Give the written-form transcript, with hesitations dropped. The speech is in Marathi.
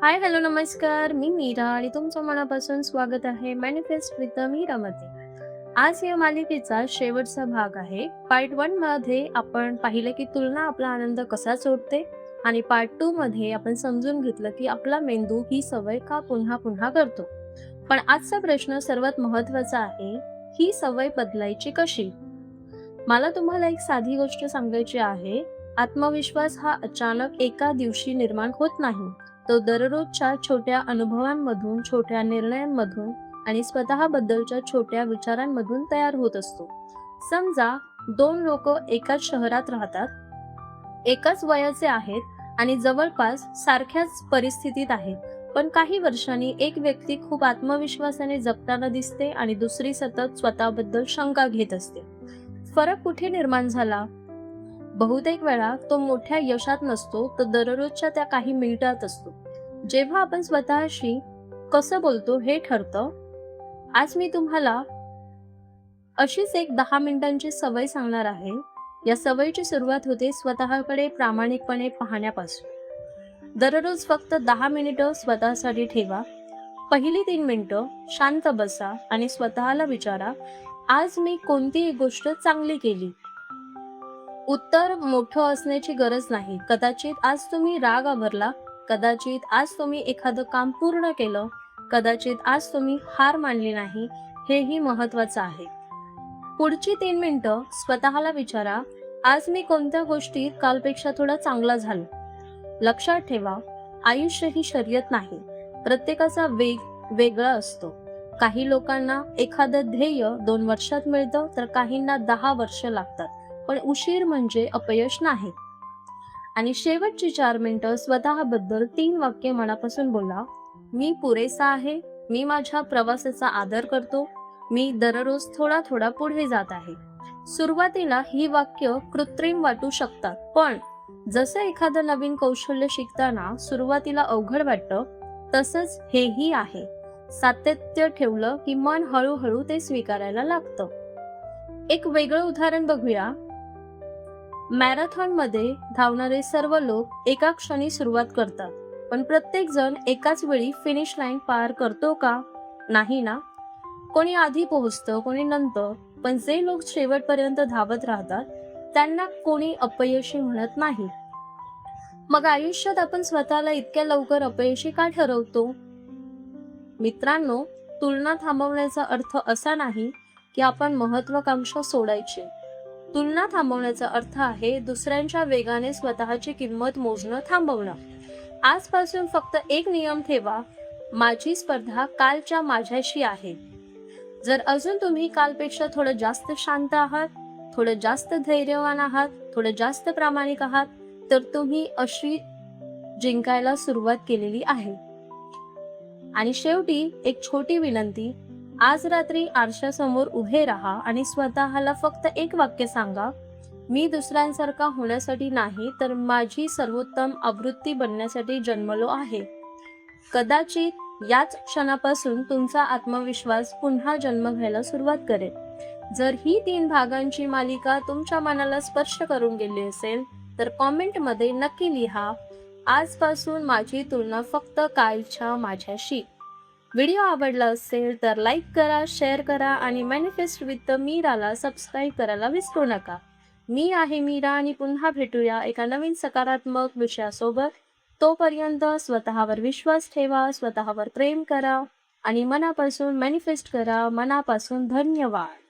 हाय, हॅलो, नमस्कार. मी मीरा आणि तुमचं मनापासून स्वागत आहे मॅनिफेस्ट विथ मीरामध्ये. आज या मालिकेचा शेवटचा भाग आहे. पार्ट 1 मध्ये आपण पाहिलं की तुलना आपला आनंद कसा चोरते आणि पार्ट 2 मध्ये आपण समजून घेतलं की आपला मेंदू ही सवय का पुन्हा पुन्हा करतो. पण आजचा प्रश्न सर्वात महत्त्वाचा आहे, ही सवय बदलायची कशी? मला तुम्हाला एक साधी गोष्ट सांगायची आहे. आत्मविश्वास हा अचानक एका दिवशी निर्माण होत नाही. तो दररोजच्या छोट्या अनुभवांमधून, छोट्या निर्णयांमधून आणि स्वतःबद्दलच्या छोट्या विचारांमधून तयार होत असतो. समजा 2 लोक एकाच शहरात राहतात, एकाच वयाचे आहेत आणि जवळपास सारख्याच परिस्थितीत आहेत. पण काही वर्षांनी एक व्यक्ती खूप आत्मविश्वासाने जगताना दिसते आणि दुसरी सतत स्वतःबद्दल शंका घेत असते. फरक कुठे निर्माण झाला? बहुतेक वेळा तो मोठ्या यशात नसतो, तर दररोजच्या त्या काही मिनिटात असतो. जेव्हा आपण स्वतःशी कसं बोलतो हे ठरतं. आज मी तुम्हाला अशीच एक 10 मिनिटांची सवय सांगणार आहे. या सवयीची सुरुवात होते स्वतःकडे प्रामाणिकपणे पाहण्यापासून. दररोज फक्त 10 मिनिटं स्वतःसाठी ठेवा. पहिली 3 मिनिटं शांत बसा आणि स्वतःला विचारा, आज मी कोणती एक गोष्ट चांगली केली? उत्तर मोठं असण्याची गरज नाही. कदाचित आज तुम्ही राग आवरला, कदाचित आज तुम्ही एखादं काम पूर्ण केलं, कदाचित आज तुम्ही हार मानली नाही. हेही महत्त्वाचं आहे. पुढची 3 मिनिटं स्वतःला विचारा, आज मी कोणत्या गोष्टीत कालपेक्षा थोडा चांगला झालो? लक्षात ठेवा, आयुष्य ही शर्यत नाही. प्रत्येकाचा वेग वेगळा असतो. काही लोकांना एखादं ध्येय 2 वर्षात मिळतं, तर काहींना 10 वर्ष लागतात. पण उशीर म्हणजे अपयश नाही. आणि शेवटची 4 मिनिटं स्वतःबद्दल 3 वाक्य मनापासून बोला. मी पुरेसा आहे, मी माझ्या प्रवासाचा आदर करतो, मी दररोज थोडा थोडा पुढे जात आहे. सुरुवातीला ही वाक्य कृत्रिम वाटू शकतात, पण जसं एखादं नवीन कौशल्य शिकताना सुरुवातीला अवघड वाटतं, तसंच हेही आहे. सातत्य ठेवलं की मन हळूहळू ते स्वीकारायला लागतं. एक वेगळं उदाहरण बघूया. मॅरेथॉनमध्ये धावणारे सर्व लोक एका क्षणी सुरुवात करतात, पण प्रत्येक जण एकाच वेळी फिनिश लाईन पार करतो का? नाही ना. कोणी आधी पोहोचतं, कोणी नंतर. पण जे लोक शेवटपर्यंत धावत राहतात, त्यांना कोणी अपयशी म्हणत नाही. मग आयुष्यात आपण स्वतःला इतक्या लवकर अपयशी का ठरवतो? मित्रांनो, तुलना थांबवण्याचा अर्थ असा नाही की आपण महत्वाकांक्षा सोडायची. तुलना थांबवण्याचा अर्थ आहे दुसऱ्यांच्या वेगाने स्वतःची किंमत मोजणं थांबवणं. आजपासून फक्त एक नियम ठेवा, माझी स्पर्धा कालच्या माझ्याशी आहे. जर अजून तुम्ही कालपेक्षा थोडं जास्त शांत आहात, थोडं जास्त धैर्यवान आहात, थोडं जास्त प्रामाणिक आहात, तर तुम्ही अशी जिंकायला सुरुवात केलेली आहे. आणि शेवटी एक छोटी विनंती, आज रात्री आरशासमोर उभे राहा आणि स्वतःला फक्त एक वाक्य सांगा, मी दुसऱ्यांसारखा होण्यासाठी नाही, तर माझी सर्वोत्तम आवृत्ती बनण्यासाठी जन्मलो आहे. कदाचित याच क्षणापासून तुमचा आत्मविश्वास पुन्हा जन्म घ्यायला सुरुवात करेल. जर ही 3 भागांची मालिका तुमच्या मनाला स्पर्श करून गेली असेल, तर कॉमेंटमध्ये नक्की लिहा, आजपासून माझी तुलना फक्त कालच्या माझ्याशी. व्हिडिओ आवडला असेल तर लाईक करा, शेअर करा आणि मॅनिफेस्ट विथ मीराला सबस्क्राईब करायला विसरू नका. मी आहे मीरा आणि पुन्हा भेटूया एका नवीन सकारात्मक विषयासोबत. तोपर्यंत स्वतःवर विश्वास ठेवा, स्वतःवर प्रेम करा आणि मनापासून मॅनिफेस्ट करा. मनापासून धन्यवाद.